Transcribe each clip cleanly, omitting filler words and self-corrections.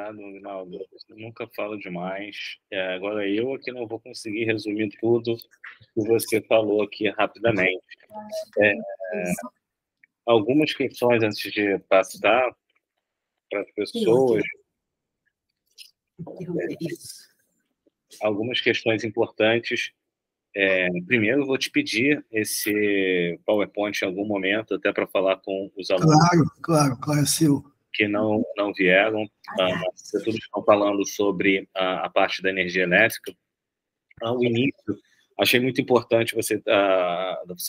Obrigado, Rinaldo. Eu nunca falo demais. Agora eu aqui não vou conseguir resumir tudo que você falou aqui rapidamente. Algumas questões antes de passar para as pessoas, algumas questões importantes. Primeiro, eu vou te pedir esse PowerPoint em algum momento, até para falar com os alunos. Claro, é seu. Que não vieram. Vocês todos estão falando sobre a parte da energia elétrica. O início, achei muito importante, você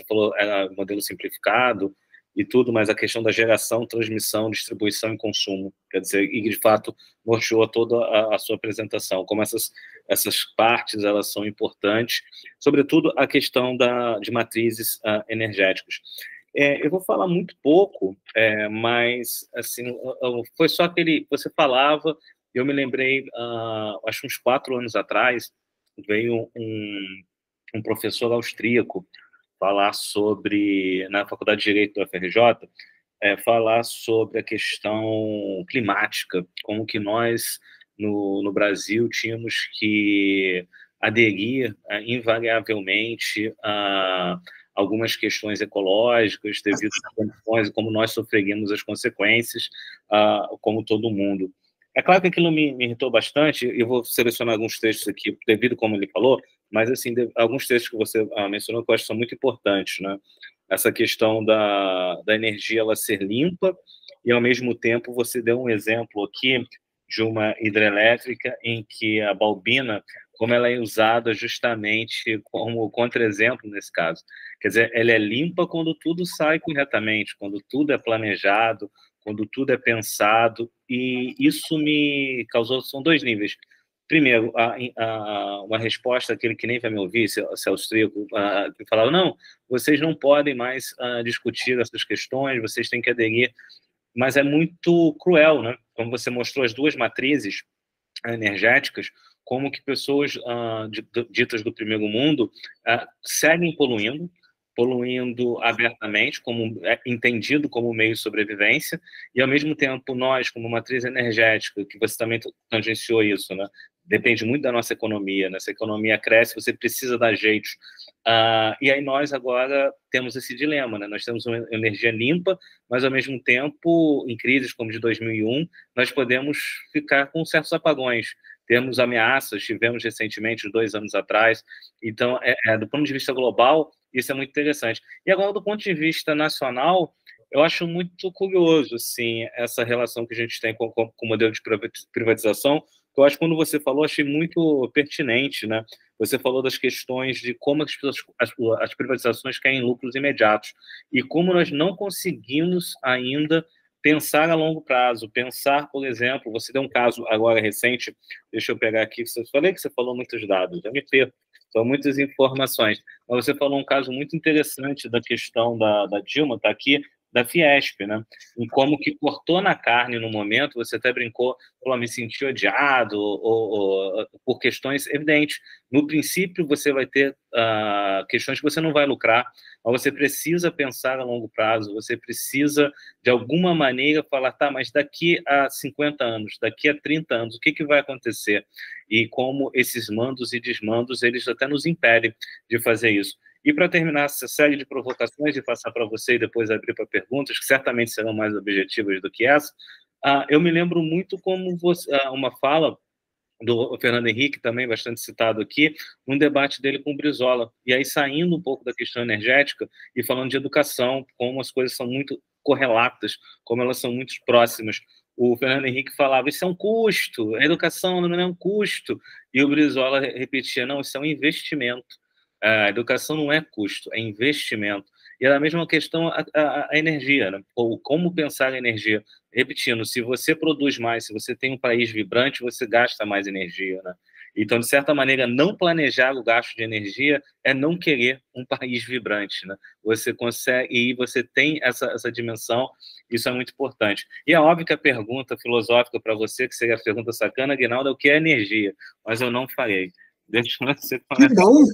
falou modelo simplificado e tudo, mas a questão da geração, transmissão, distribuição e consumo, quer dizer, e de fato norteou toda a sua apresentação, como essas partes elas são importantes, sobretudo a questão de matrizes energéticas. Eu vou falar muito pouco, mas assim, foi só aquele... Você falava, eu me lembrei, acho que uns 4 anos atrás, veio um professor austríaco falar sobre, na Faculdade de Direito da UFRJ, falar sobre a questão climática, como que nós, no Brasil, tínhamos que aderir invariavelmente a algumas questões ecológicas, devido às condições e como nós sofreríamos as consequências, como todo mundo. É claro que aquilo me irritou bastante, eu vou selecionar alguns textos aqui, devido como ele falou, mas, assim, alguns textos que você mencionou que eu acho que são muito importantes, né? Essa questão da energia ela ser limpa e, ao mesmo tempo, você deu um exemplo aqui de uma hidrelétrica em que a balbina, como ela é usada justamente como contra-exemplo nesse caso. Quer dizer, ela é limpa quando tudo sai corretamente, quando tudo é planejado, quando tudo é pensado, e isso me causou... São 2 níveis. Primeiro, uma resposta àquele que nem vai me ouvir, se austríaco, que falava, não, vocês não podem mais discutir essas questões, vocês têm que aderir, mas é muito cruel, né? Como você mostrou as 2 matrizes energéticas, como que pessoas ditas do primeiro mundo seguem poluindo abertamente, entendido como meio de sobrevivência, e, ao mesmo tempo, nós, como matriz energética, que você também tangenciou isso, né? Depende muito da nossa economia, né? Se a economia cresce, você precisa dar jeitos. E aí nós agora temos esse dilema, né? Nós temos uma energia limpa, mas, ao mesmo tempo, em crises como de 2001, nós podemos ficar com certos apagões. Temos ameaças, tivemos recentemente, 2 anos atrás. Então, do ponto de vista global, isso é muito interessante. E agora, do ponto de vista nacional, eu acho muito curioso, assim, essa relação que a gente tem com o modelo de privatização, que eu acho que quando você falou, achei muito pertinente, né? Você falou das questões de como as privatizações querem lucros imediatos e como nós não conseguimos ainda pensar a longo prazo, pensar, por exemplo, você deu um caso agora recente, deixa eu pegar aqui, eu falei que você falou muitos dados, já me perco, são muitas informações, mas você falou um caso muito interessante da questão da Dilma, está aqui, da Fiesp, né? Em como que cortou na carne no momento, você até brincou, falou, me senti odiado, ou por questões evidentes. No princípio, você vai ter questões que você não vai lucrar, mas você precisa pensar a longo prazo, você precisa, de alguma maneira, falar, tá, mas daqui a 50 anos, daqui a 30 anos, o que vai acontecer? E como esses mandos e desmandos, eles até nos impedem de fazer isso. E, para terminar essa série de provocações e passar para você e depois abrir para perguntas, que certamente serão mais objetivas do que essa, eu me lembro muito como uma fala do Fernando Henrique, também bastante citado aqui, num debate dele com o Brizola, e aí saindo um pouco da questão energética e falando de educação, como as coisas são muito correlatas, como elas são muito próximas. O Fernando Henrique falava, isso é um custo, a educação não é um custo, e o Brizola repetia, não, isso é um investimento. A educação não é custo, é investimento. E era a mesma questão a energia, né? Ou como pensar a energia. Repetindo, se você produz mais, se você tem um país vibrante, você gasta mais energia, né? Então, de certa maneira, não planejar o gasto de energia é não querer um país vibrante, né? Você consegue, e você tem essa dimensão, isso é muito importante. E é óbvio que a pergunta filosófica para você, que seria a pergunta sacana, Aguinaldo, é o que é energia? Mas eu não farei. Deixa você começar. Não.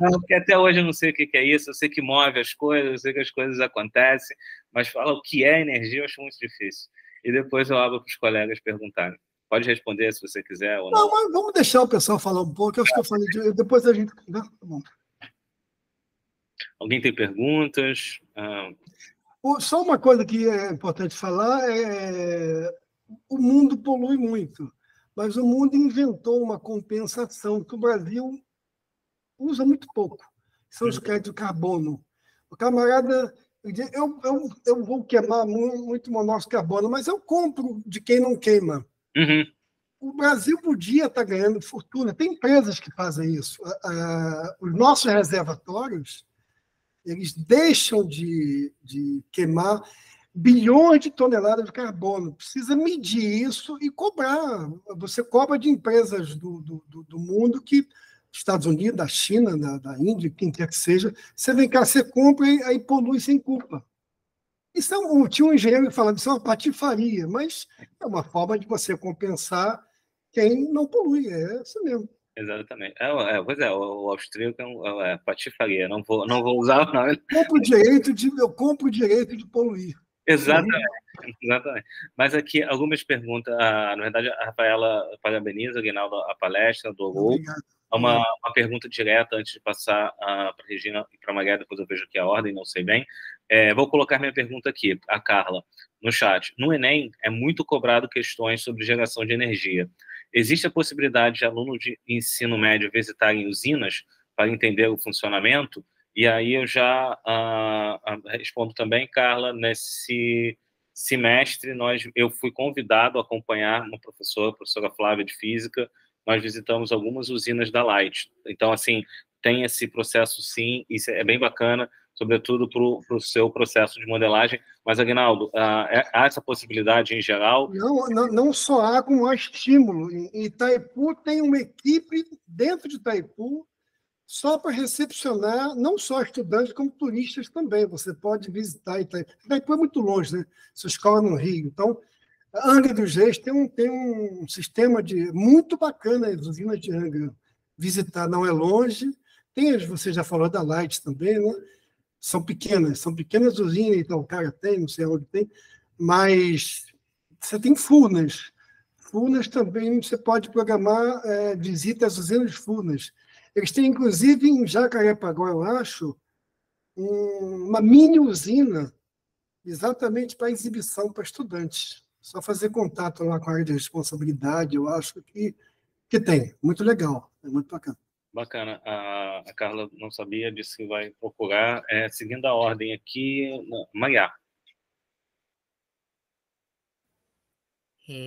Não, porque até hoje eu não sei o que é isso, eu sei que move as coisas, eu sei que as coisas acontecem, mas falar o que é energia eu acho muito difícil. e depois eu abro para os colegas perguntarem. Pode responder se você quiser ou Não, não. mas vamos deixar o pessoal falar um pouco. Eu acho que eu falei depois a gente. Tá bom. Alguém tem perguntas? Só uma coisa que é importante falar o mundo polui muito, mas o mundo inventou uma compensação que o Brasil usa muito pouco. São os créditos de carbono. O camarada diz, eu vou queimar muito monóxido de carbono, mas eu compro de quem não queima. Uhum. O Brasil podia estar ganhando fortuna. Tem empresas que fazem isso. Os nossos reservatórios, eles deixam de queimar bilhões de toneladas de carbono. Precisa medir isso e cobrar. Você cobra de empresas do mundo que Estados Unidos, da China, da Índia, quem quer que seja, você vem cá, você compra e aí polui sem culpa. Isso tinha um engenheiro falando, isso é uma patifaria, mas é uma forma de você compensar quem não polui, é isso mesmo. Exatamente. Pois é, o austríaco é patifaria, não vou usar o nome. Eu compro o direito de poluir. Exatamente. Exatamente. Mas aqui, algumas perguntas. Na verdade, a Rafaela parabeniza, Aguinaldo, a palestra, adorou. Obrigado. Uma pergunta direta antes de passar para a Regina e para a Maria, depois eu vejo aqui a ordem, não sei bem. Vou colocar minha pergunta aqui, a Carla, no chat. No Enem, é muito cobrado questões sobre geração de energia. Existe a possibilidade de alunos de ensino médio visitarem usinas para entender o funcionamento? E aí eu já respondo também, Carla, nesse semestre eu fui convidado a acompanhar uma professora, a professora Flávia de Física. Nós visitamos algumas usinas da Light. Então, assim, tem esse processo, sim, isso é bem bacana, sobretudo para o seu processo de modelagem. Mas, Aguinaldo, há essa possibilidade em geral? Não só há, como há estímulo. Em Itaipu tem uma equipe dentro de Itaipu só para recepcionar não só estudantes, como turistas também. Você pode visitar Itaipu. Itaipu é muito longe, né? Sua escola no Rio. Então, Angra dos Reis tem um sistema muito bacana, as usinas de Angra. Visitar não é longe. Você já falou da Light também, né? São pequenas usinas, então o cara tem, não sei onde tem, mas você tem Furnas. Furnas também você pode programar visita às usinas de Furnas. Eles têm, inclusive, em Jacarepaguá, eu acho, uma mini usina exatamente para exibição para estudantes. Só fazer contato lá com a área de responsabilidade, eu acho que tem. Muito legal, é muito bacana. Bacana. A Carla não sabia, disse que vai procurar. Seguindo a ordem aqui, Maria.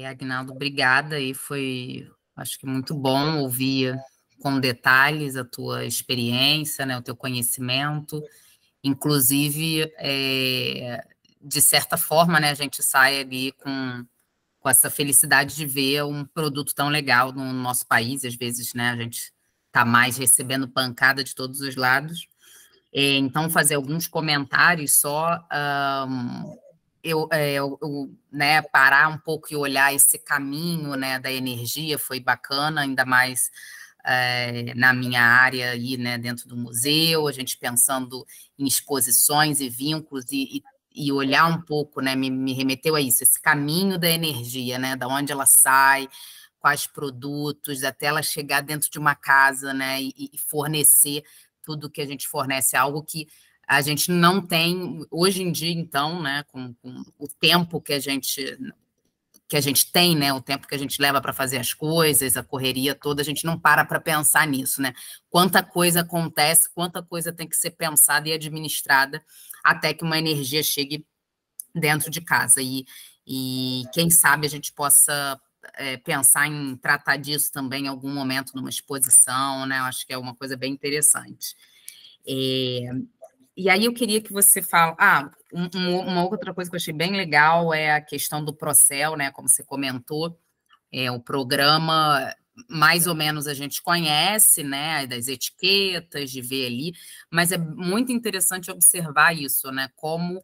Aguinaldo, obrigada. E foi, acho que muito bom ouvir com detalhes a tua experiência, né, o teu conhecimento. Inclusive, de certa forma, né, a gente sai ali com essa felicidade de ver um produto tão legal no nosso país. Às vezes, né, a gente está mais recebendo pancada de todos os lados. Então, fazer alguns comentários só, né, parar um pouco e olhar esse caminho, né, da energia foi bacana, ainda mais na minha área aí, né, dentro do museu, a gente pensando em exposições e vínculos e olhar um pouco, né, me remeteu a isso, esse caminho da energia, né, da onde ela sai, quais produtos, até ela chegar dentro de uma casa, né, e fornecer tudo que a gente fornece, algo que a gente não tem hoje em dia, então, né, com o tempo que a gente tem, né, o tempo que a gente leva para fazer as coisas, a correria toda, a gente não para pensar nisso, né? Quanta coisa acontece, quanta coisa tem que ser pensada e administrada até que uma energia chegue dentro de casa. E quem sabe a gente possa pensar em tratar disso também em algum momento numa exposição, né? Eu acho que é uma coisa bem interessante. E aí eu queria que você fale... uma outra coisa que eu achei bem legal é a questão do Procel, né? Como você comentou, o programa, mais ou menos a gente conhece, né? Das etiquetas, de ver ali, mas é muito interessante observar isso, né? Como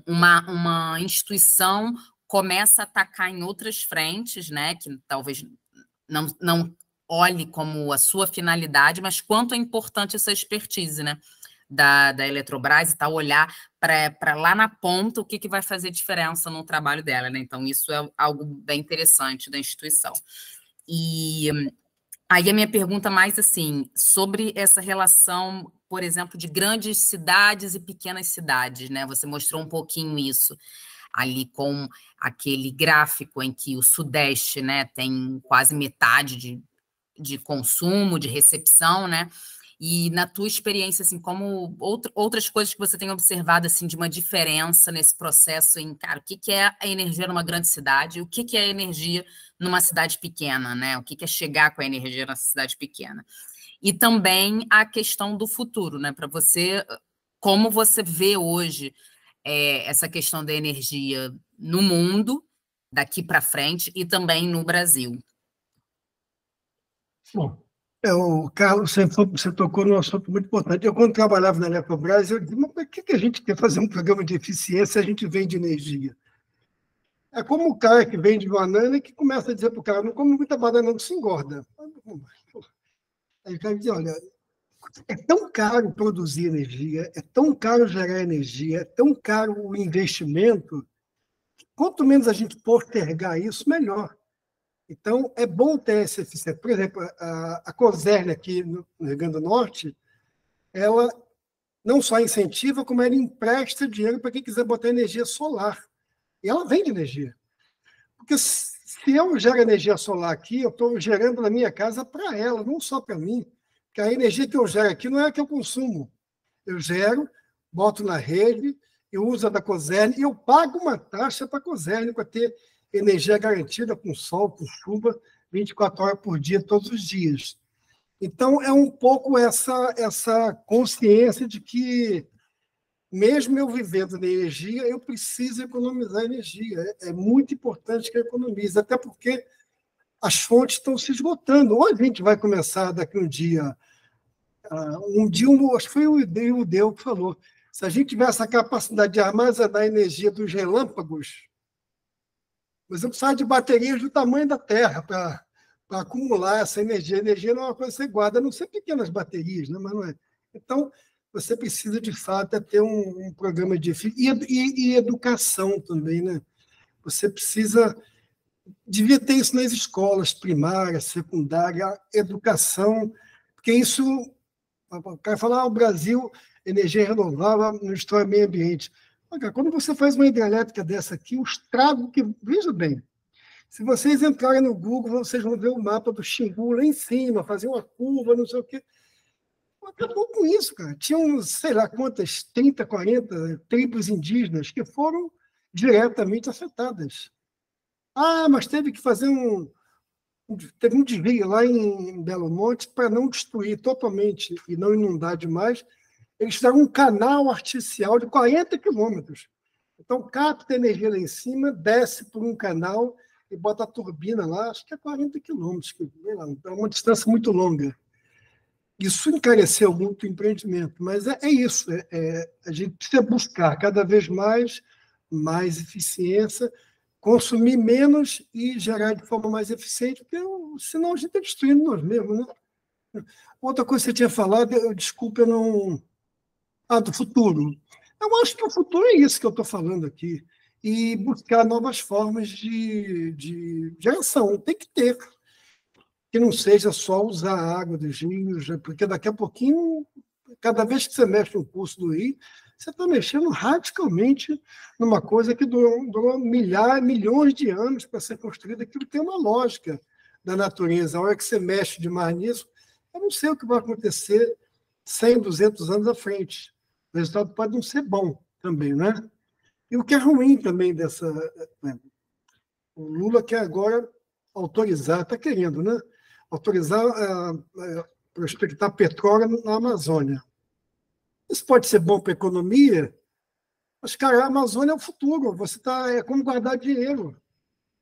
uma instituição começa a atacar em outras frentes, né? Que talvez não olhe como a sua finalidade, mas quanto é importante essa expertise, né? da Eletrobras e tal, olhar para lá na ponta o que vai fazer diferença no trabalho dela, né? Então, isso é algo bem interessante da instituição. E aí a minha pergunta mais assim, sobre essa relação, por exemplo, de grandes cidades e pequenas cidades, né? Você mostrou um pouquinho isso ali com aquele gráfico em que o Sudeste, né, tem quase metade de consumo, de recepção, né? E na tua experiência, assim, como outras coisas que você tem observado, assim, de uma diferença nesse processo em, cara, o que é a energia numa grande cidade, o que é a energia numa cidade pequena, né? O que é chegar com a energia nessa cidade pequena. E também a questão do futuro, né? Para você, como você vê hoje essa questão da energia no mundo, daqui para frente, e também no Brasil. Bom, o Carlos, você tocou num assunto muito importante. Eu, quando trabalhava na Eletrobras, eu disse, mas por que a gente quer fazer um programa de eficiência se a gente vende energia? É como o cara que vende banana e que começa a dizer para o cara, não come muita banana, não se engorda. Aí o cara diz, olha, é tão caro produzir energia, é tão caro gerar energia, é tão caro o investimento, quanto menos a gente postergar isso, melhor. Então, é bom ter essa eficiência. Por exemplo, a Coserna aqui no Rio Grande do Norte, ela não só incentiva, como ela empresta dinheiro para quem quiser botar energia solar. E ela vende energia. Porque se eu gero energia solar aqui, eu estou gerando na minha casa para ela, não só para mim. Porque a energia que eu gero aqui não é a que eu consumo. Eu gero, boto na rede, eu uso a da Coserna e eu pago uma taxa para a Coserna para ter energia garantida com sol, com chuva, 24 horas por dia, todos os dias. Então, é um pouco essa consciência de que, mesmo eu vivendo na energia, eu preciso economizar energia. É muito importante que eu economize, até porque as fontes estão se esgotando. Ou a gente vai começar daqui um dia, acho que foi o Ideu que falou, se a gente tiver essa capacidade de armazenar a energia dos relâmpagos, você precisa de baterias do tamanho da Terra para acumular essa energia. A energia não é uma coisa que você guarda, a não ser pequenas baterias, né? Mas não é. Então, você precisa, de fato, ter um programa de... E educação também, né? Você precisa... Devia ter isso nas escolas primárias, secundárias, educação, porque isso... O cara fala, o Brasil, energia renovável, não destrói o meio ambiente. Quando você faz uma hidrelétrica dessa aqui, o estrago que... Veja bem, se vocês entrarem no Google, vocês vão ver o mapa do Xingu lá em cima, fazer uma curva, não sei o quê. Acabou com isso, cara. Tinham, sei lá quantas, 30, 40 tribos indígenas que foram diretamente afetadas. Mas teve que fazer teve um desvio lá em Belo Monte para não destruir totalmente e não inundar demais. Eles fizeram um canal artificial de 40 quilômetros. Então, capta energia lá em cima, desce por um canal e bota a turbina lá, acho que é 40 quilômetros. É uma distância muito longa. Isso encareceu muito o empreendimento, mas é isso. A gente precisa buscar cada vez mais eficiência, consumir menos e gerar de forma mais eficiente, porque senão a gente está destruindo nós mesmos, né? Outra coisa que você tinha falado, desculpa, eu não... do futuro. Eu acho que o futuro é isso que eu estou falando aqui. E buscar novas formas de geração. Tem que ter. Que não seja só usar a água dos rios, porque daqui a pouquinho, cada vez que você mexe no curso do rio, você está mexendo radicalmente numa coisa que durou milhões de anos para ser construída. Aquilo tem uma lógica da natureza. A hora que você mexe demais nisso, eu não sei o que vai acontecer 100, 200 anos à frente. O resultado pode não ser bom também, né? E o que é ruim também dessa... O Lula quer agora autorizar, está querendo, né? Autorizar prospectar petróleo na Amazônia. Isso pode ser bom para a economia, mas, cara, a Amazônia é o futuro. É como guardar dinheiro.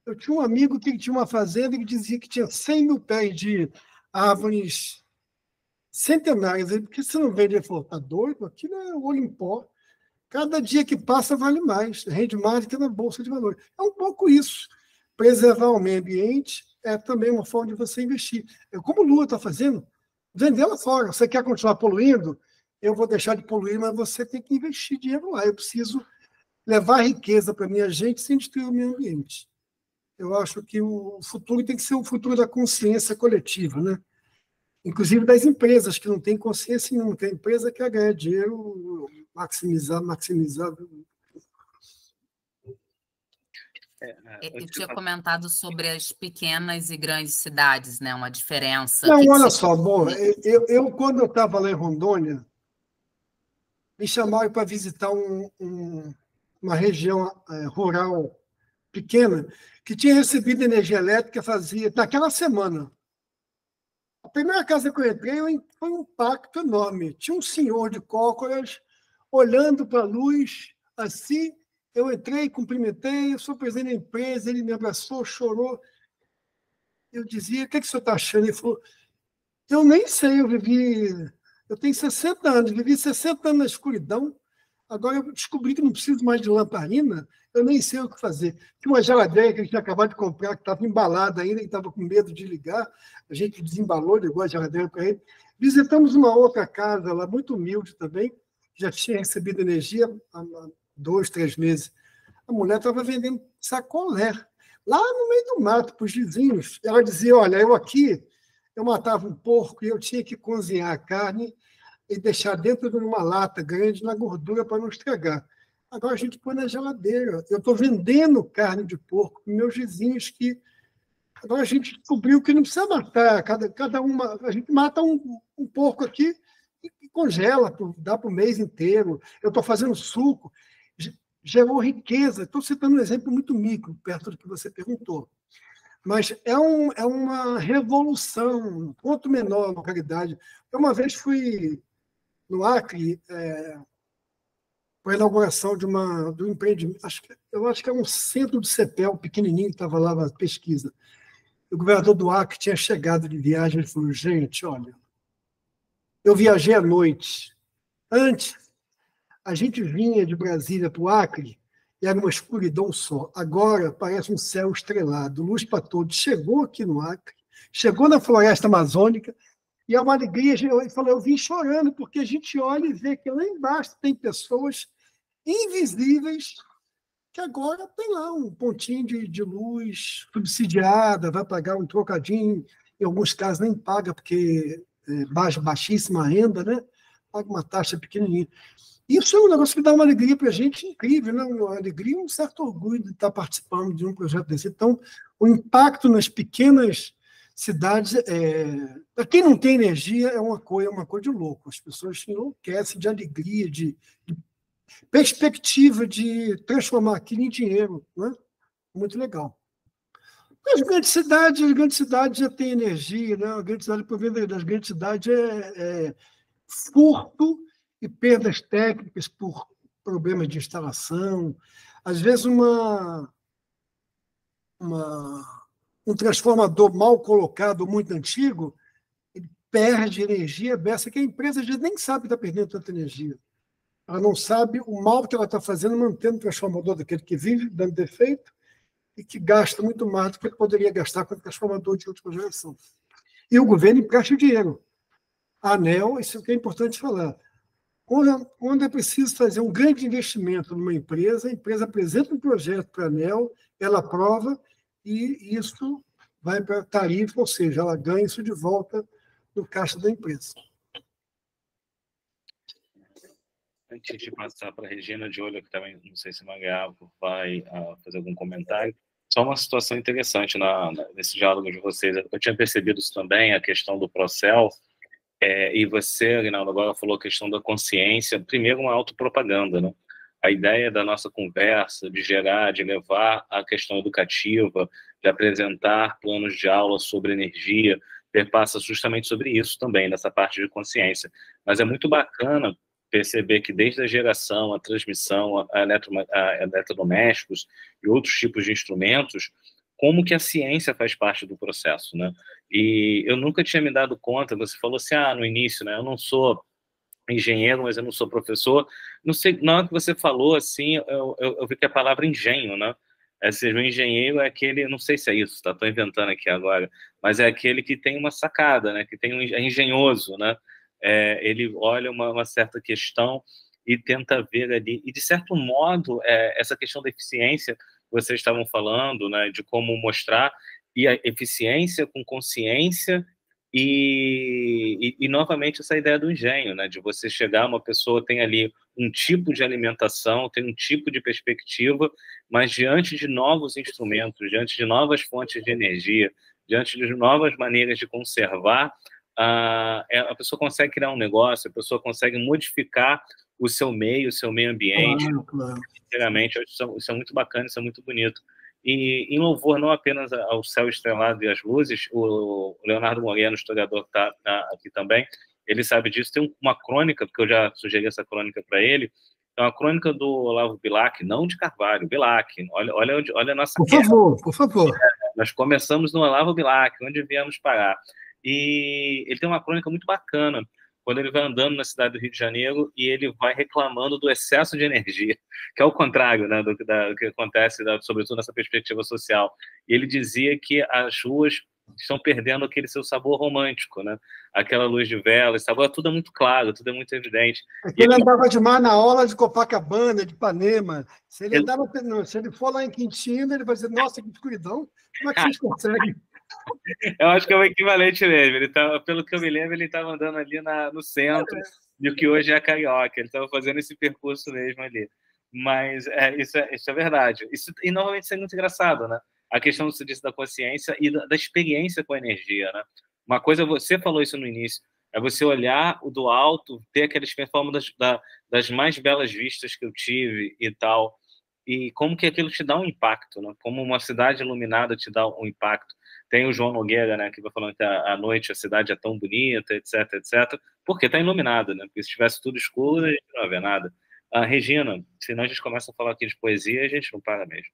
Eu tinha um amigo que tinha uma fazenda e dizia que tinha 100 mil pés de árvores centenárias. Por que você não vende? Ele falou, tá doido? Aquilo é olho em pó. Cada dia que passa vale mais, rende mais do que na Bolsa de Valores. É um pouco isso. Preservar o meio ambiente é também uma forma de você investir. Como o Lula está fazendo, vender lá fora. Você quer continuar poluindo? eu vou deixar de poluir, mas você tem que investir dinheiro lá. Eu preciso levar riqueza para a minha gente sem destruir o meio ambiente. Eu acho que o futuro tem que ser o futuro da consciência coletiva, né? Inclusive das empresas que não têm consciência nenhuma, que a empresa quer ganhar dinheiro, maximizar. Eu tinha comentado sobre as pequenas e grandes cidades, né? Uma diferença. Não, olha só, bom, quando eu estava lá em Rondônia, me chamaram para visitar uma região rural pequena que tinha recebido energia elétrica fazia naquela semana. A primeira casa que eu entrei foi um impacto enorme. Tinha um senhor de cócoras olhando para a luz, assim. Eu entrei, cumprimentei, eu sou presidente da empresa, ele me abraçou, chorou. Eu dizia, o que o senhor está achando? Ele falou, eu nem sei, eu tenho 60 anos, vivi 60 anos na escuridão, agora eu descobri que não preciso mais de lamparina, eu nem sei o que fazer. Tinha uma geladeira que a gente tinha acabado de comprar, que estava embalada ainda, e estava com medo de ligar, a gente desembalou, ligou a geladeira para ele. Visitamos uma outra casa lá, muito humilde também, já tinha recebido energia há 2, 3 meses. A mulher estava vendendo sacolé, lá no meio do mato, para os vizinhos. Ela dizia, olha, eu matava um porco e eu tinha que cozinhar a carne e deixar dentro de uma lata grande na gordura para não estragar. Agora a gente põe na geladeira. Eu estou vendendo carne de porco para meus vizinhos que... Agora a gente descobriu que não precisa matar cada uma. A gente mata um porco aqui e congela, dá para o mês inteiro. Eu estou fazendo suco. Gerou riqueza. Estou citando um exemplo muito micro, perto do que você perguntou. Mas é uma revolução, um ponto menor a localidade. Eu uma vez fui no Acre, para a inauguração de um empreendimento, eu acho que é um centro do CEPEL, pequenininho, que estava lá na pesquisa. O governador do Acre tinha chegado de viagem, ele falou, gente, olha, eu viajei à noite. Antes, a gente vinha de Brasília para o Acre e era uma escuridão só. Agora parece um céu estrelado, luz para todos. Chegou aqui no Acre, chegou na floresta amazônica, e é uma alegria. Ele falou, eu vim chorando, porque a gente olha e vê que lá embaixo tem pessoas invisíveis que agora tem lá um pontinho de luz subsidiada, vai pagar um trocadinho, em alguns casos nem paga, porque baixíssima renda, né? Paga uma taxa pequenininha. Isso é um negócio que dá uma alegria para a gente incrível, né? Uma alegria e um certo orgulho de estar participando de um projeto desse. Então, o impacto nas pequenas cidades, para quem não tem energia, é uma coisa de louco. As pessoas se enlouquecem de alegria, de perspectiva de transformar aquilo em dinheiro, né? Muito legal. As grandes cidades já têm energia, né? A grande cidade, por venda das grandes cidades, é furto e perdas técnicas por problemas de instalação. Às vezes, um transformador mal colocado, muito antigo, ele perde energia dessa que a empresa já nem sabe que está perdendo tanta energia. Ela não sabe o mal que ela está fazendo mantendo o transformador daquele que vive, dando defeito, e que gasta muito mais do que ele poderia gastar com o transformador de última geração. E o governo empresta dinheiro. A ANEEL, isso que é importante falar. Quando é preciso fazer um grande investimento numa empresa, a empresa apresenta um projeto para a ANEEL, ela aprova e isso vai para a tarifa, ou seja, ela ganha isso de volta no caixa da empresa. Antes de passar para a Regina de Olho, que também não sei se Mangaabo vai fazer algum comentário, só uma situação interessante nesse diálogo de vocês. Eu tinha percebido isso também, a questão do Procel, e você, Aguinaldo, agora falou a questão da consciência. Primeiro, uma autopropaganda, né? A ideia da nossa conversa, de levar a questão educativa, de apresentar planos de aula sobre energia, perpassa justamente sobre isso também, nessa parte de consciência. Mas é muito bacana perceber que desde a geração, a transmissão, a eletrodomésticos e outros tipos de instrumentos, como que a ciência faz parte do processo, né? E eu nunca tinha me dado conta, você falou assim, no início, né, eu não sou engenheiro, mas eu não sou professor. Não sei, na hora que você falou, assim, eu vi que a palavra engenho, né? Seja, o engenheiro é aquele, não sei se é isso, tá? Estou inventando aqui agora, mas é aquele que tem uma sacada, né? Que é engenhoso, né? ele olha uma certa questão e tenta ver ali, e de certo modo, essa questão da eficiência, vocês estavam falando, né, de como mostrar, e a eficiência com consciência, e novamente essa ideia do engenho, né, de você chegar, uma pessoa tem ali um tipo de alimentação, tem um tipo de perspectiva, mas diante de novos instrumentos, diante de novas fontes de energia, diante de novas maneiras de conservar, a pessoa consegue criar um negócio, a pessoa consegue modificar o seu meio ambiente, claro. sinceramente, isso é muito bacana, isso é muito bonito. E em louvor não apenas ao céu estrelado e às luzes, o Leonardo Moreno, historiador, está aqui também, ele sabe disso. Tem uma crônica, porque eu já sugeri essa crônica para ele, é uma crônica do Olavo Bilac, não de Carvalho, Bilac. Olha a nossa guerra. Por favor. Nós começamos no Olavo Bilac, onde viemos parar. E ele tem uma crônica muito bacana, quando ele vai andando na cidade do Rio de Janeiro e ele vai reclamando do excesso de energia, que é o contrário, né, do que acontece, sobretudo nessa perspectiva social. E ele dizia que as ruas estão perdendo aquele seu sabor romântico, né? Aquela luz de velas, agora tudo é muito claro, tudo é muito evidente. Ele andava demais na orla de Copacabana, de Ipanema. Se ele for lá em Quintino, ele vai dizer, nossa, que escuridão, como é que vocês conseguem? Eu acho que é o equivalente mesmo. Ele pelo que eu me lembro, ele estava andando ali no centro, do que hoje é a Carioca. Ele estava fazendo esse percurso mesmo ali. Mas isso é verdade. E normalmente isso é muito engraçado, né? A questão da consciência e da experiência com a energia, né? Uma coisa, você falou isso no início, é você olhar o do alto, ter aquela experiência das mais belas vistas que eu tive e tal, e como que aquilo te dá um impacto, né? Como uma cidade iluminada te dá um impacto. Tem o João Nogueira, né, que vai falando que à noite a cidade é tão bonita, etc, etc, porque está iluminada, né? Porque se tivesse tudo escuro, a gente não ia ver nada. Regina, senão a gente começa a falar aqui de poesia, a gente não para mesmo.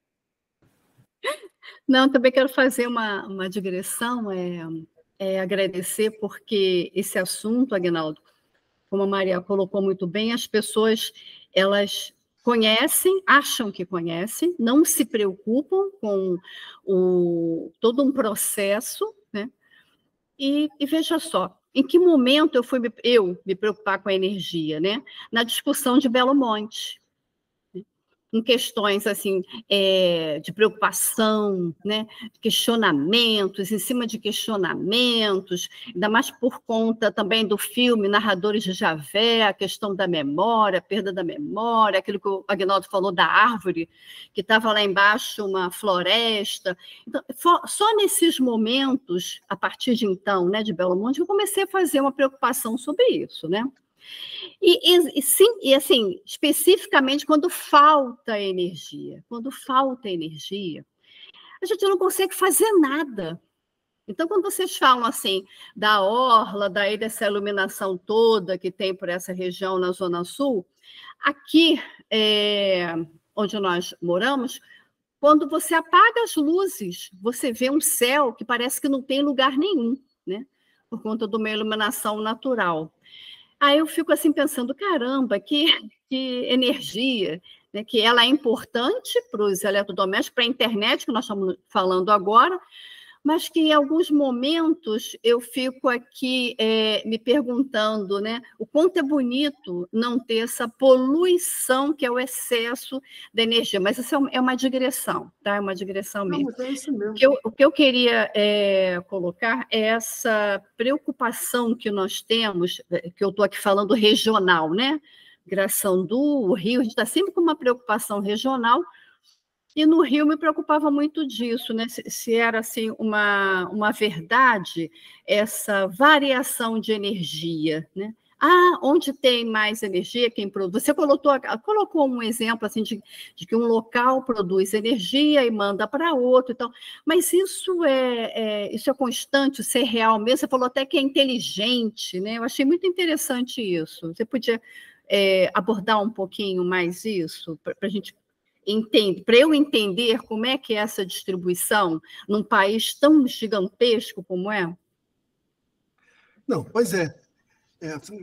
Não, também quero fazer uma digressão, agradecer, porque esse assunto, Aguinaldo, como a Maria colocou muito bem, as pessoas, elas conhecem, acham que conhecem, não se preocupam com todo um processo, né? E veja só, em que momento eu fui me preocupar com a energia, né? Na discussão de Belo Monte, em questões assim de preocupação, né, questionamentos, em cima de questionamentos, ainda mais por conta também do filme Narradores de Javé, a questão da memória, a perda da memória, aquilo que o Aguinaldo falou da árvore, que estava lá embaixo, uma floresta. Então, só nesses momentos, a partir de então, né, de Belo Monte, eu comecei a fazer uma preocupação sobre isso, né? E assim, especificamente quando falta energia. Quando falta energia, a gente não consegue fazer nada. Então, quando vocês falam assim da orla, daí dessa iluminação toda que tem por essa região na Zona Sul, aqui onde nós moramos, quando você apaga as luzes, você vê um céu que parece que não tem lugar nenhum, né? Por conta de uma iluminação natural. Aí eu fico assim pensando, caramba, que energia, né, que ela é importante para os eletrodomésticos, para a internet, que nós estamos falando agora, mas que em alguns momentos eu fico aqui me perguntando, né, o quanto é bonito não ter essa poluição que é o excesso da energia. Mas isso é uma digressão, tá? É uma digressão mesmo. Não, mas é isso mesmo. O que eu queria colocar é essa preocupação que nós temos, que eu estou aqui falando regional, né? Graçandu, o Rio, a gente está sempre com uma preocupação regional. E no Rio me preocupava muito disso, né? Se era assim uma verdade essa variação de energia, né? Onde tem mais energia, quem produz. Você colocou um exemplo assim de que um local produz energia e manda para outro, então, mas isso é constante, isso é real mesmo. Você falou até que é inteligente, né? Eu achei muito interessante isso. Você podia abordar um pouquinho mais isso para a gente para eu entender como é que é essa distribuição num país tão gigantesco como é? Não, pois é.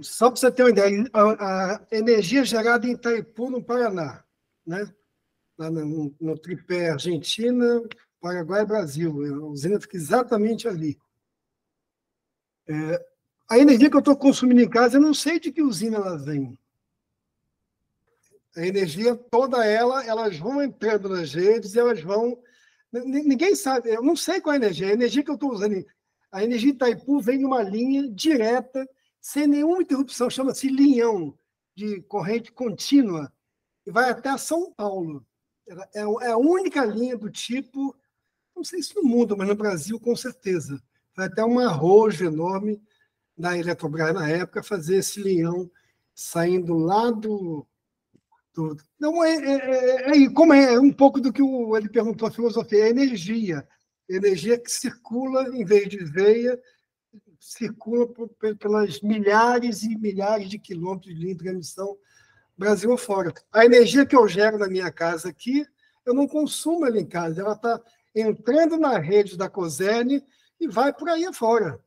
Só para você ter uma ideia, a energia gerada em Itaipu, no Paraná, né? Lá no tripé Argentina, Paraguai e Brasil. A usina fica exatamente ali. A energia que eu estou consumindo em casa, eu não sei de que usina ela vem. A energia toda elas vão entrando nas redes, elas vão... Ninguém sabe, eu não sei qual é a energia. A energia que eu estou usando, a energia Itaipu vem numa linha direta, sem nenhuma interrupção, chama-se linhão, de corrente contínua, e vai até São Paulo. É a única linha do tipo, não sei se no mundo, mas no Brasil, com certeza. Vai até um arrojo enorme da Eletrobras, na época, fazer esse linhão saindo lá do... Não, como é um pouco do que ele perguntou, a filosofia, é energia que circula, em vez de veia, circula pelas milhares e milhares de quilômetros de linha de transmissão, Brasil afora. A energia que eu gero na minha casa aqui, eu não consumo ela em casa, ela está entrando na rede da Cosern e vai por aí afora.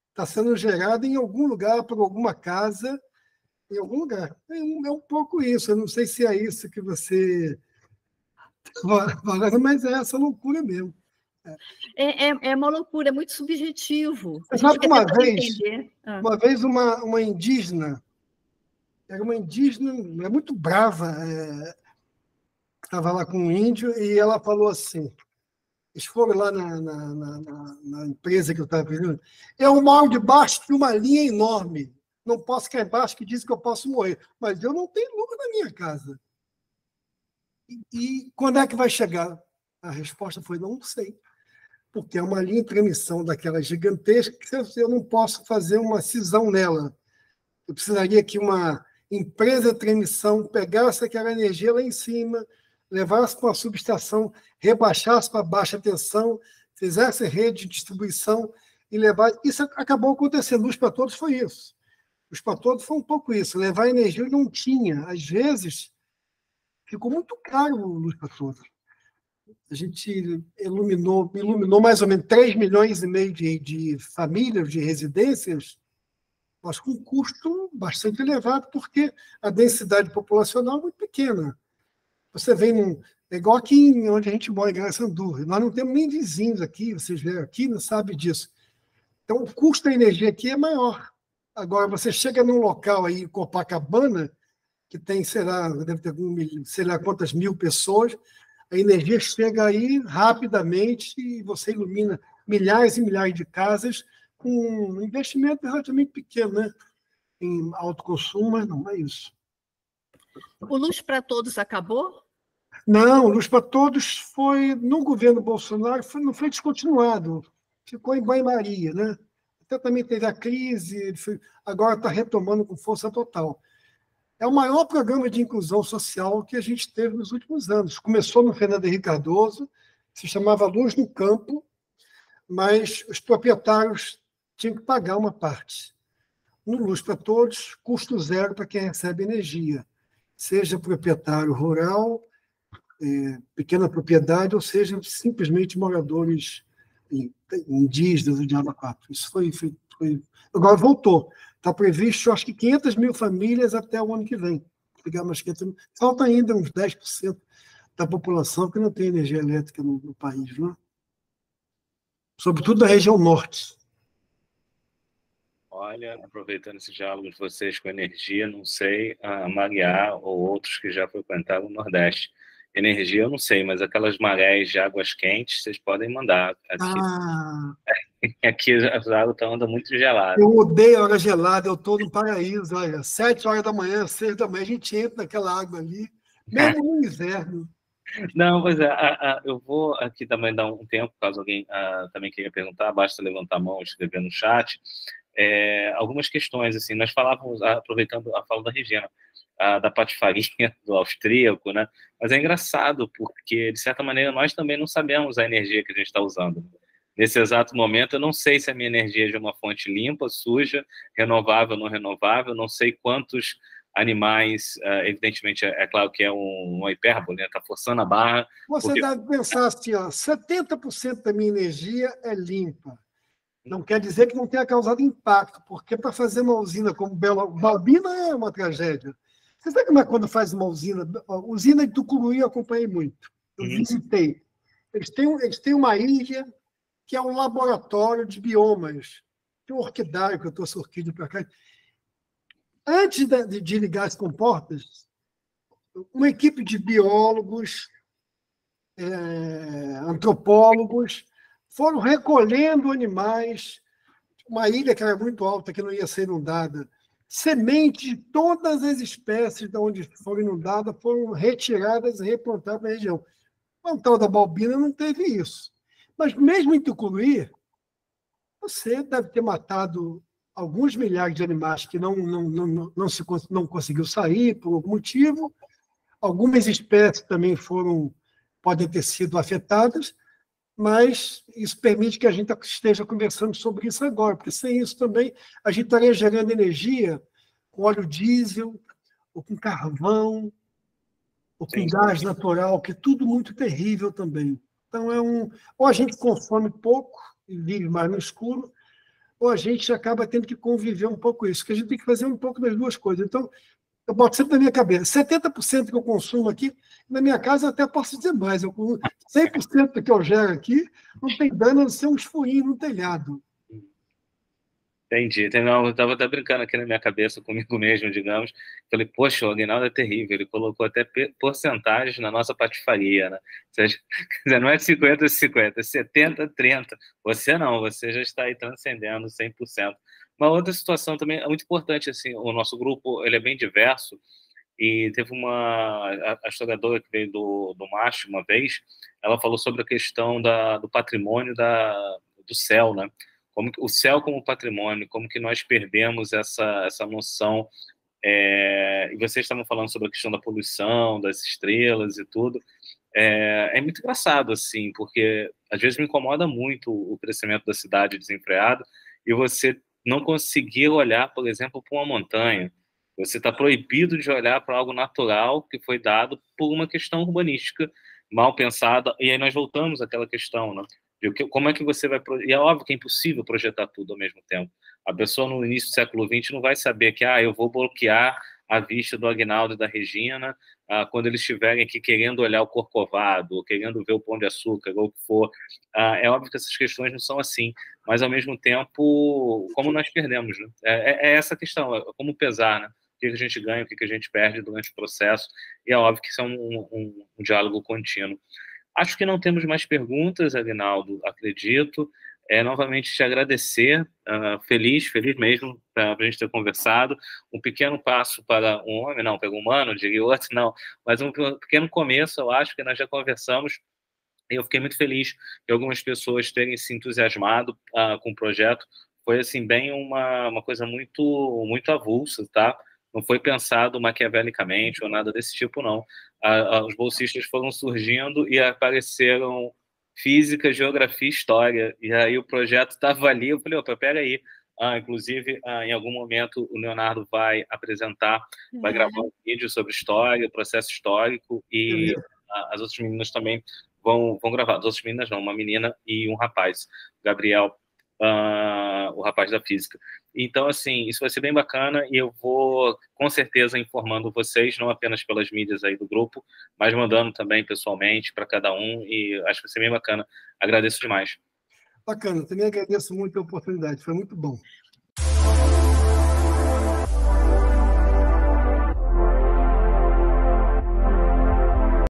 Está sendo gerada em algum lugar, por alguma casa, em algum lugar. É um pouco isso. Eu não sei se é isso que você está falando, mas é essa loucura mesmo. É uma loucura, é muito subjetivo. Você sabe que uma vez uma indígena, era uma indígena muito brava, estava lá com um índio, e ela falou assim, eles foram lá na empresa que eu estava vivendo, eu moro debaixo de uma linha enorme, não posso cair embaixo que diz que eu posso morrer, mas eu não tenho luz na minha casa. E quando é que vai chegar? A resposta foi, não sei, porque é uma linha de transmissão daquela gigantesca que eu não posso fazer uma cisão nela. Eu precisaria que uma empresa de transmissão pegasse aquela energia lá em cima, levasse para uma subestação, rebaixasse para baixa tensão, fizesse rede de distribuição e levar... Isso acabou acontecendo. Luz para Todos foi isso. Luz para Todos foi um pouco isso. Levar energia não tinha. Às vezes, ficou muito caro o Luz para Todos. A gente iluminou mais ou menos 3,5 milhões de famílias, de residências, mas com um custo bastante elevado, porque a densidade populacional é muito pequena. Você vem é igual aqui onde a gente mora, em Graçandu. Nós não temos nem vizinhos aqui, vocês vêm aqui, não sabem disso. Então, o custo da energia aqui é maior. Agora, você chega num local aí, em Copacabana, que tem, deve ter sei lá quantas mil pessoas, a energia chega aí rapidamente e você ilumina milhares e milhares de casas com um investimento relativamente pequeno, né? Em alto consumo, mas não é isso. O Luz para Todos acabou? Não, Luz para Todos foi, no governo Bolsonaro, não foi descontinuado, ficou em banho-maria, né? Até também teve a crise, agora está retomando com força total. É o maior programa de inclusão social que a gente teve nos últimos anos. Começou no Fernando Henrique Cardoso, se chamava Luz no Campo, mas os proprietários tinham que pagar uma parte. No Luz para Todos, custo zero para quem recebe energia, seja proprietário rural, pequena propriedade, ou seja, simplesmente moradores indígenas do Diabo 4. Isso foi... Agora voltou. Está previsto, acho que 500 mil famílias até o ano que vem. Pegar umas 500 mil. Falta ainda uns 10% da população que não tem energia elétrica no país, né? Sobretudo na região norte. Olha, aproveitando esse diálogo de vocês com energia, não sei, a Mariá ou outros que já frequentaram o Nordeste. Energia eu não sei, mas aquelas marés de águas quentes, vocês podem mandar. Aqui as águas andam muito geladas. Eu odeio hora gelada, eu estou no paraíso, olha, 7 horas da manhã, 6 da manhã, a gente entra naquela água ali, mesmo no inverno. Não, pois é, eu vou aqui também dar um tempo, caso alguém também queira perguntar, basta levantar a mão e escrever no chat. Algumas questões, assim, nós falávamos, aproveitando a fala da Regina, da patifaria do austríaco, né? Mas é engraçado, porque, de certa maneira, nós também não sabemos a energia que a gente está usando. Nesse exato momento, eu não sei se a minha energia é de uma fonte limpa, suja, renovável, não renovável, não sei quantos animais, evidentemente, é claro que é uma hipérbole, está, né? Forçando a barra. Você deve pensar assim, 70% da minha energia é limpa. Não quer dizer que não tenha causado impacto, porque para fazer uma usina como Balbina é uma tragédia. Você sabe como é quando faz uma usina? A usina de Tucuruí eu acompanhei muito. Eu visitei. Eles têm uma ilha que é um laboratório de biomas. Tem um orquidário que eu trouxe orquídea para cá. Antes de ligar as comportas, uma equipe de biólogos, antropólogos, foram recolhendo animais, uma ilha que era muito alta, que não ia ser inundada, sementes de todas as espécies de onde foram inundadas foram retiradas e replantadas na região. O tal da Balbina não teve isso. Mas mesmo em Tucuruí, você deve ter matado alguns milhares de animais que não conseguiu sair por algum motivo. Algumas espécies também podem ter sido afetadas, mas isso permite que a gente esteja conversando sobre isso agora, porque sem isso também a gente estaria gerando energia com óleo diesel, ou com carvão, ou com gás natural, que é tudo muito terrível também. Então, ou a gente consome pouco e vive mais no escuro, ou a gente acaba tendo que conviver um pouco com isso, que a gente tem que fazer um pouco das duas coisas. Então, eu boto sempre na minha cabeça, 70% que eu consumo aqui, na minha casa eu até posso dizer mais, 100% do que eu gero aqui não tem dano a não ser uns furinhos no telhado. Entendi. Eu estava até brincando aqui na minha cabeça comigo mesmo, digamos. Falei, poxa, o Aguinaldo é terrível. Ele colocou até porcentagens na nossa patifaria, né? Ou seja, não é 50-50, é 70-30. Você não, você já está aí transcendendo 100%. Uma outra situação também é muito importante, assim, o nosso grupo ele é bem diverso e teve a historiadora que veio do Macho uma vez, ela falou sobre a questão do patrimônio do céu, né? Como o céu como patrimônio, como que nós perdemos essa noção. E vocês estavam falando sobre a questão da poluição, das estrelas e tudo. É muito engraçado, assim, porque às vezes me incomoda muito o crescimento da cidade desenfreado e você não conseguir olhar, por exemplo, para uma montanha. Você está proibido de olhar para algo natural que foi dado por uma questão urbanística mal pensada. E aí nós voltamos àquela questão, né? Como é que você vai... E é óbvio que é impossível projetar tudo ao mesmo tempo. A pessoa no início do século XX não vai saber que eu vou bloquear a vista do Aguinaldo e da Regina quando eles estiverem aqui querendo olhar o Corcovado, ou querendo ver o Pão de Açúcar, ou o que for. É óbvio que essas questões não são assim, mas, ao mesmo tempo, como nós perdemos, né? É essa questão, como pesar, né? O que a gente ganha, o que a gente perde durante o processo, e é óbvio que isso é um diálogo contínuo. Acho que não temos mais perguntas, Aguinaldo, acredito. Novamente te agradecer, feliz mesmo para a gente ter conversado. Um pequeno passo para um homem, não, para um humano, diria outro, não, mas um pequeno começo, eu acho que nós já conversamos. E eu fiquei muito feliz de algumas pessoas terem se entusiasmado com o projeto. Foi, assim, bem uma coisa muito, muito avulsa, tá? Não foi pensado maquiavelicamente ou nada desse tipo, não. Os bolsistas foram surgindo e apareceram física, geografia e história. E aí o projeto estava ali, eu falei, opa, peraí. Inclusive, em algum momento, o Leonardo vai apresentar, vai gravar um vídeo sobre história, processo histórico, e as outras meninas também vão gravar. As outras meninas não, uma menina e um rapaz, Gabriel, o rapaz da física. Então, assim, isso vai ser bem bacana e eu vou, com certeza, informando vocês, não apenas pelas mídias aí do grupo, mas mandando também pessoalmente para cada um, e acho que vai ser bem bacana. Agradeço demais. Bacana, também agradeço muito a oportunidade, foi muito bom.